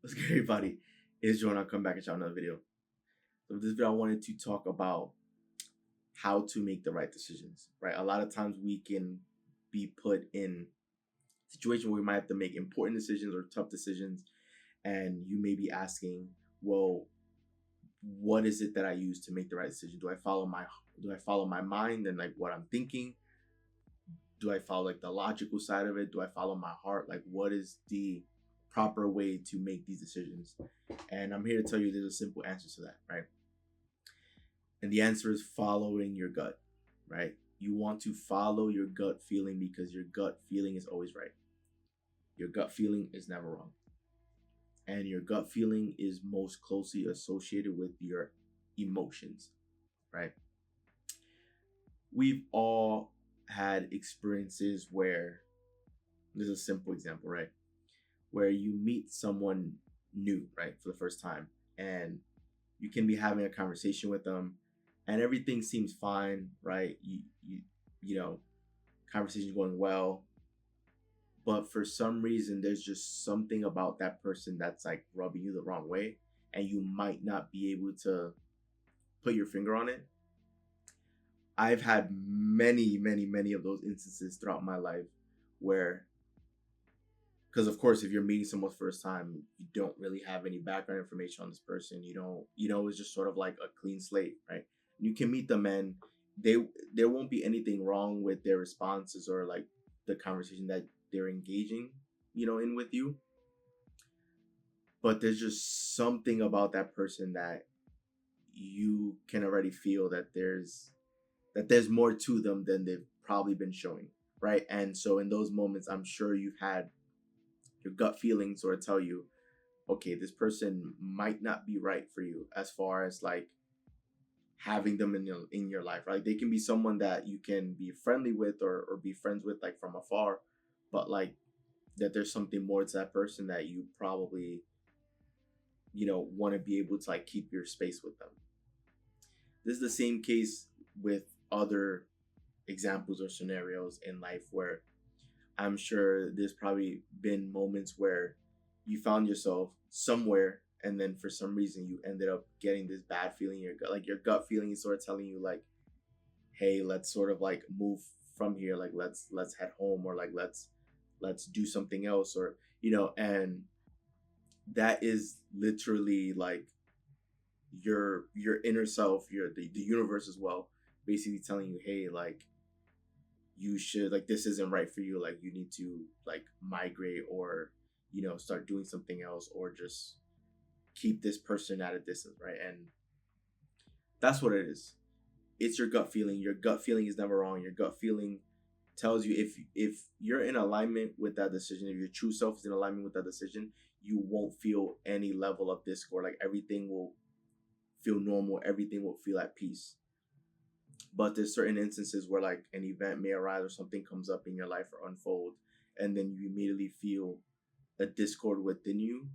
What's good, everybody? It's Jordan. I'll come back and shout another video. So in this video, I wanted to talk about how to make the right decisions, right? A lot of times we can be put in situations where we might have to make important decisions or tough decisions. And you may be asking, well, what is it that I use to make the right decision? Do I follow my mind and like what I'm thinking? Do I follow like the logical side of it? Do I follow my heart? Like what is the proper way to make these decisions? And I'm here to tell you there's a simple answer to that, right? And the answer is following your gut, right? You want to follow your gut feeling because your gut feeling is always right. Your gut feeling is never wrong. And your gut feeling is most closely associated with your emotions, right? We've all had experiences where, this is a simple example, right? Where you meet someone new, right, for the first time, and you can be having a conversation with them and everything seems fine, right? You know, conversation going well, but for some reason there's just something about that person that's like rubbing you the wrong way, and you might not be able to put your finger on it. I've had many of those instances throughout my life where, because of course if you're meeting someone for the first time, you don't really have any background information on this person. It's just sort of like a clean slate, right? You can meet them and they there won't be anything wrong with their responses or like the conversation that they're engaging in with you, but there's just something about that person that you can already feel that there's more to them than they've probably been showing, right? And so in those moments, I'm sure you've had your gut feelings sort of tell you, okay, this person might not be right for you as far as like having them in your life, right? They can be someone that you can be friendly with or be friends with like from afar, but like that there's something more to that person that you probably want to be able to like keep your space with them. This is the same case with other examples or scenarios in life where I'm sure there's probably been moments where you found yourself somewhere and then for some reason you ended up getting this bad feeling in your gut. Like your gut feeling is sort of telling you like, hey, let's sort of like move from here. Like let's head home, or like let's do something else, or and that is literally like your inner self, the universe as well, basically telling you, hey, like you should, like, this isn't right for you, like you need to like migrate, or start doing something else, or just keep this person at a distance, right? And that's what it is. It's your gut feeling. Your gut feeling is never wrong. Your gut feeling tells you, if you're in alignment with that decision, if your true self is in alignment with that decision, you won't feel any level of discord. Like everything will feel normal, everything will feel at peace. But there's certain instances where like an event may arise or something comes up in your life or unfold, and then you immediately feel a discord within you.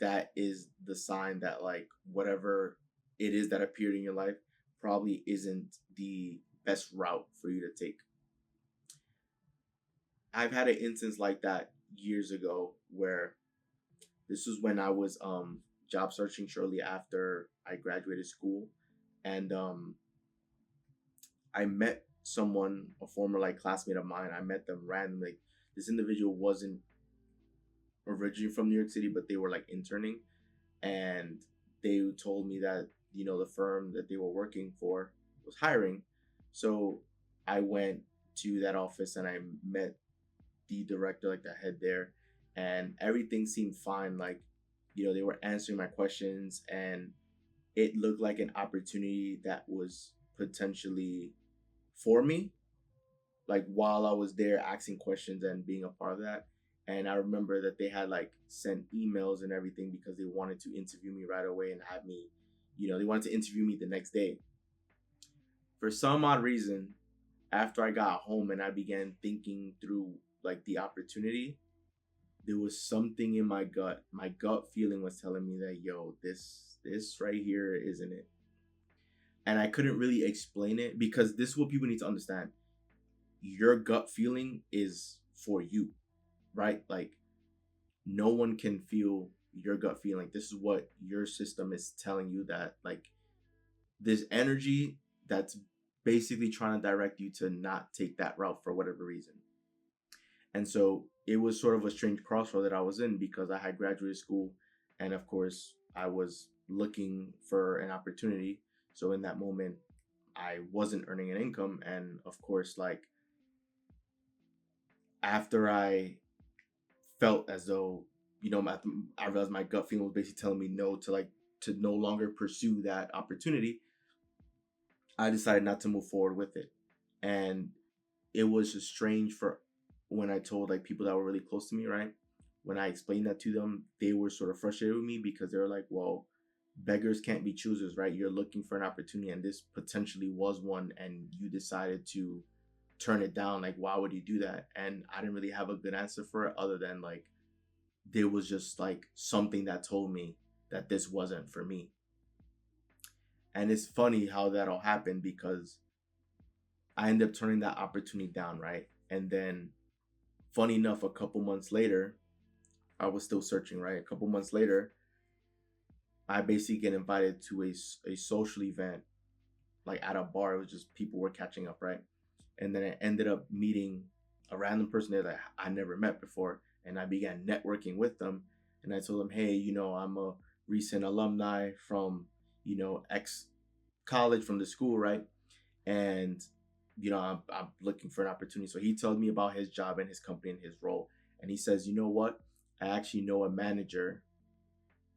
That is the sign that like whatever it is that appeared in your life probably isn't the best route for you to take. I've had an instance like that years ago where this was when I was job searching shortly after I graduated school, and I met someone, a former like classmate of mine. I met them randomly. This individual wasn't originally from New York City, but they were like interning, and they told me that the firm that they were working for was hiring. So I went to that office and I met the director, like the head there, and everything seemed fine. Like they were answering my questions, and it looked like an opportunity that was potentially for me, like while I was there asking questions and being a part of that. And I remember that they had like sent emails and everything because they wanted to interview me right away and have me, they wanted to interview me the next day. For some odd reason, after I got home and I began thinking through like the opportunity, there was something in my gut. My gut feeling was telling me that, yo, this right here isn't it. And I couldn't really explain it, because this is what people need to understand. Your gut feeling is for you, right? Like no one can feel your gut feeling. This is what your system is telling you, that like this energy that's basically trying to direct you to not take that route for whatever reason. And so it was sort of a strange crossroad that I was in, because I had graduated school, and of course I was looking for an opportunity. So in that moment, I wasn't earning an income. And of course, like after I felt as though, I realized my gut feeling was basically telling me no, to like to no longer pursue that opportunity, I decided not to move forward with it. And it was just strange for when I told like people that were really close to me, right? When I explained that to them, they were sort of frustrated with me, because they were like, well, beggars can't be choosers, right? You're looking for an opportunity and this potentially was one, and you decided to turn it down. Like, why would you do that? And I didn't really have a good answer for it, other than like there was just like something that told me that this wasn't for me. And it's funny how that all happened, because I ended up turning that opportunity down, right? And then, funny enough, a couple months later, I was still searching, right? A couple months later, I basically get invited to a social event, like at a bar. It was just people were catching up, right? And then I ended up meeting a random person there that I never met before, and I began networking with them. And I told them, hey, I'm a recent alumni from, X college, from the school, right? And I'm looking for an opportunity. So he told me about his job and his company and his role. And he says, you know what? I actually know a manager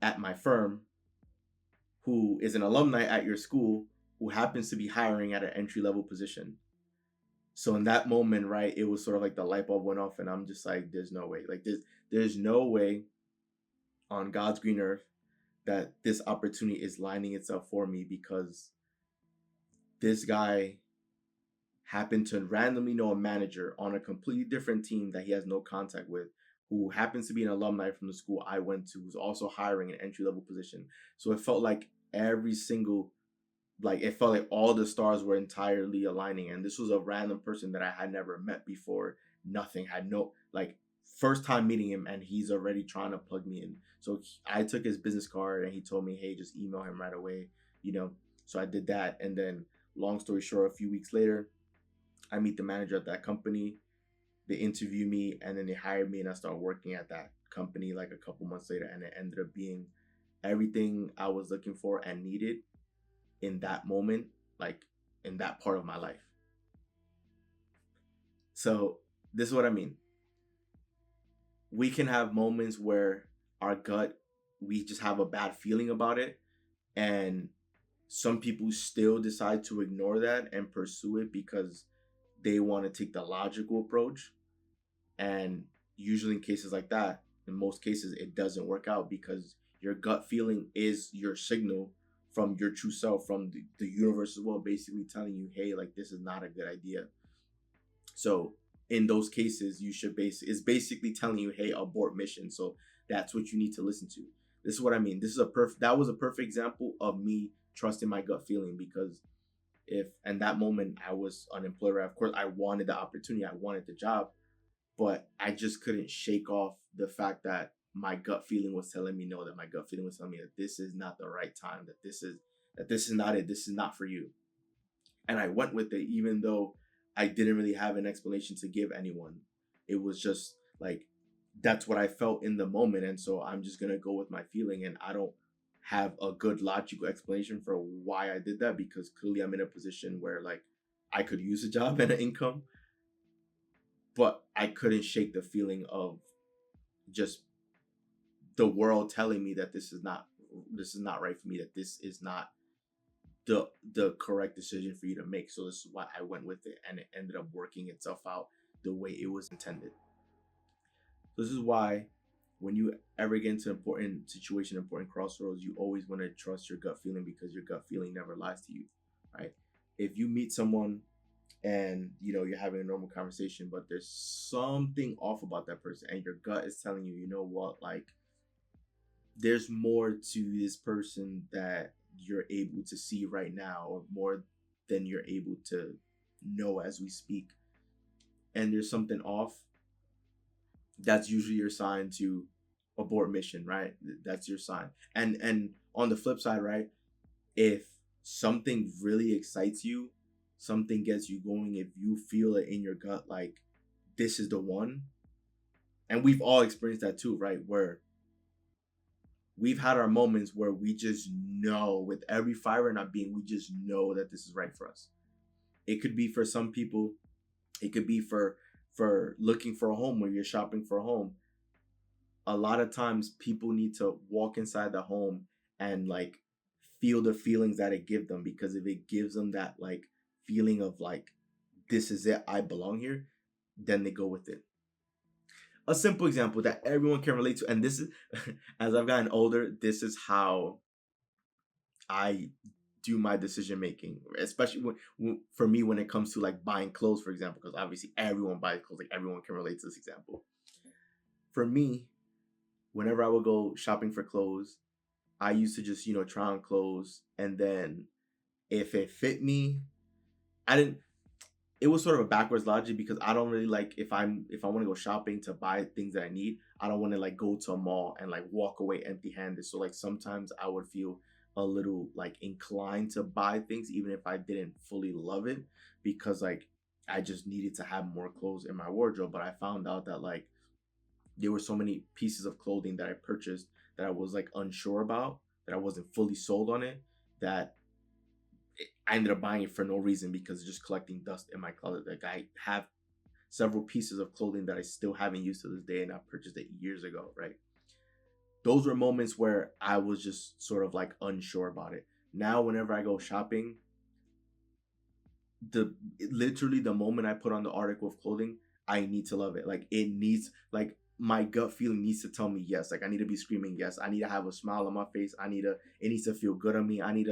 at my firm who is an alumni at your school, who happens to be hiring at an entry level position. So in that moment, right, it was sort of like the light bulb went off, and I'm just like, there's no way. Like there's no way on God's green earth that this opportunity is lining itself for me, because this guy happened to randomly know a manager on a completely different team that he has no contact with, who happens to be an alumni from the school I went to, who's also hiring an entry level position. So it felt like it felt like all the stars were entirely aligning. And this was a random person that I had never met before. Nothing, had no, like, first time meeting him, and he's already trying to plug me in. So I took his business card, and he told me, hey, just email him right away, you know. So I did that. And then, long story short, a few weeks later, I meet the manager at that company. They interview me, and then they hired me, and I started working at that company like a couple months later. And it ended up being everything I was looking for and needed in that moment, like in that part of my life. So this is what I mean. We can have moments where our gut, we just have a bad feeling about it, and some people still decide to ignore that and pursue it because they want to take the logical approach. And usually in cases like that, in most cases, it doesn't work out, because your gut feeling is your signal from your true self, from the universe as well, basically telling you, hey, like, this is not a good idea. So in those cases, you should it's basically telling you, hey, abort mission. So that's what you need to listen to. This is what I mean. That was a perfect example of me trusting my gut feeling, because if in that moment I was unemployed, right, of course I wanted the opportunity, I wanted the job, but I just couldn't shake off the fact that my gut feeling was telling me no, that my gut feeling was telling me that this is not the right time, that this is not it, this is not for you. And I went with it, even though I didn't really have an explanation to give anyone. It was just like, that's what I felt in the moment, and so I'm just gonna go with my feeling, and I don't have a good logical explanation for why I did that, because clearly I'm in a position where like I could use a job and an income, but I couldn't shake the feeling of just the world telling me that this is not right for me, that this is not the correct decision for you to make. So this is why I went with it, and it ended up working itself out the way it was intended. So this is why when you ever get into an important situation, important crossroads, you always want to trust your gut feeling, because your gut feeling never lies to you, right? If you meet someone and you're having a normal conversation, but there's something off about that person, and your gut is telling you, you know what, like, there's more to this person that you're able to see right now, or more than you're able to know as we speak, and there's something off, that's usually your sign to abort mission, right? That's your sign. And on the flip side, right, if something really excites you, something gets you going, if you feel it in your gut like this is the one, and we've all experienced that too, right, where we've had our moments where we just know with every fiber in our being, we just know that this is right for us. It could be for some people, it could be for looking for a home, where you're shopping for a home. A lot of times people need to walk inside the home and like feel the feelings that it gives them, because if it gives them that like feeling of like this is it, I belong here, then they go with it. A simple example that everyone can relate to, and this is as I've gotten older, this is how I do my decision making, especially for me when it comes to like buying clothes, for example, because obviously everyone buys clothes, like everyone can relate to this example. For me, whenever I would go shopping for clothes, I used to just, try on clothes, and then if it fit me, I didn't it was sort of a backwards logic, because I don't really like, if I want to go shopping to buy things that I need, I don't want to like go to a mall and like walk away empty-handed. So like sometimes I would feel a little like inclined to buy things even if I didn't fully love it, because like I just needed to have more clothes in my wardrobe. But I found out that like there were so many pieces of clothing that I purchased that I was like unsure about, that I wasn't fully sold on it, that I ended up buying it for no reason, because it's just collecting dust in my closet. Like I have several pieces of clothing that I still haven't used to this day, and I purchased it years ago, right? Those were moments where I was just sort of like unsure about it. Now, whenever I go shopping, the literally the moment I put on the article of clothing, I need to love it. Like it needs, like my gut feeling needs to tell me yes. Like I need to be screaming yes. I need to have a smile on my face. It needs to feel good on me. I need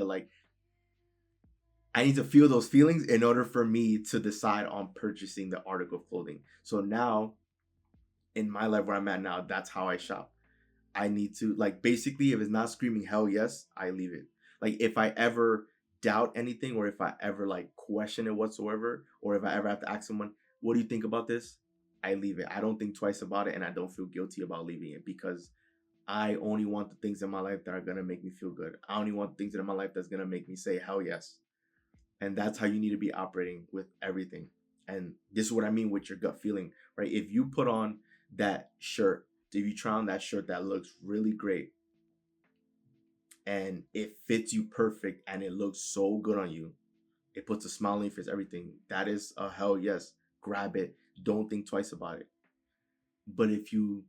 to feel those feelings in order for me to decide on purchasing the article of clothing. So now, in my life where I'm at now, that's how I shop. I need to, like, basically, if it's not screaming hell yes, I leave it. Like if I ever doubt anything, or if I ever like question it whatsoever, or if I ever have to ask someone, what do you think about this? I leave it. I don't think twice about it, and I don't feel guilty about leaving it, because I only want the things in my life that are gonna make me feel good. I only want things in my life that's gonna make me say hell yes. And that's how you need to be operating with everything. And this is what I mean with your gut feeling, right? If you put on that shirt, if you try on that shirt that looks really great and it fits you perfect and it looks so good on you, it puts a smile on your face, everything, that is a hell yes. Grab it. Don't think twice about it. But if you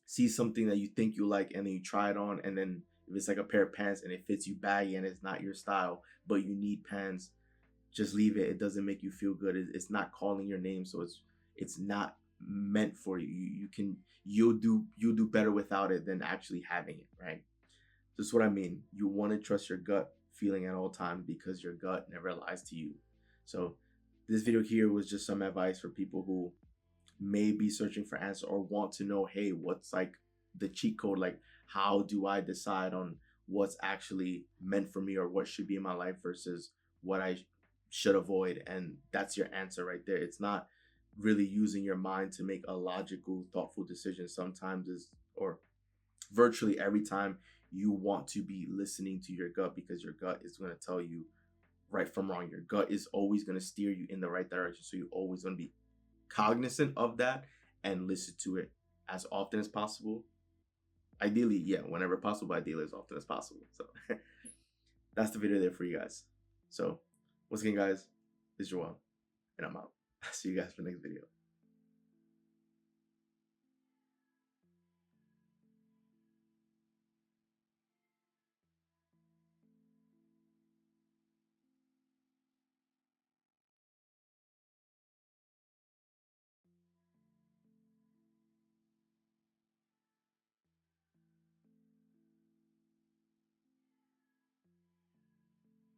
see something that you think you like and then you try it on, and then if it's like a pair of pants and it fits you baggy and it's not your style, but you need pants, just leave it. It doesn't make you feel good. It's not calling your name, so it's not meant for you. You'll do better without it than actually having it, right? That's what I mean. You want to trust your gut feeling at all times, because your gut never lies to you. So this video here was just some advice for people who may be searching for answers, or want to know, hey, what's like the cheat code? Like, how do I decide on what's actually meant for me, or what should be in my life versus what I should avoid? And that's your answer right there. It's not really using your mind to make a logical, thoughtful decision. Sometimes is, or virtually every time, you want to be listening to your gut, because your gut is going to tell you right from wrong. Your gut is always going to steer you in the right direction. So you're always going to be cognizant of that and listen to it as often as possible. Ideally, yeah, whenever possible, ideally as often as possible. So that's the video there for you guys. So once again, guys, this is Joel, and I'm out. See you guys for the next video.